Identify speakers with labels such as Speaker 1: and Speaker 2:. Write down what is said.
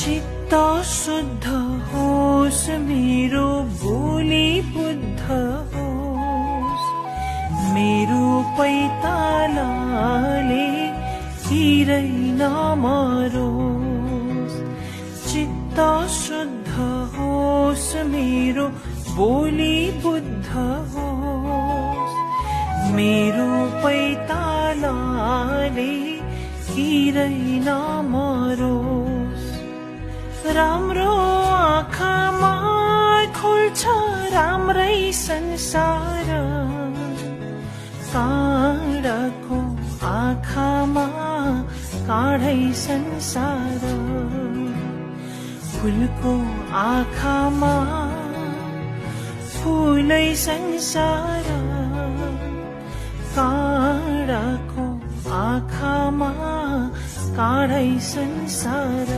Speaker 1: चित्त शुद्ध होस् मेरो बोली बुद्ध होस् मेरो पैतालाले हिरै नमरोस् चित्त शुद्ध होस् मेरो बोली बुद्ध होस् मेरो पैतालाले हिरै नमरोस् राम्रो आँखामा खोल्छ राम्रै संसार काँडाको आँखामा काँडै संसार फुलको आँखामा फुलै संसार काँडाको आँखामा काँडै संसार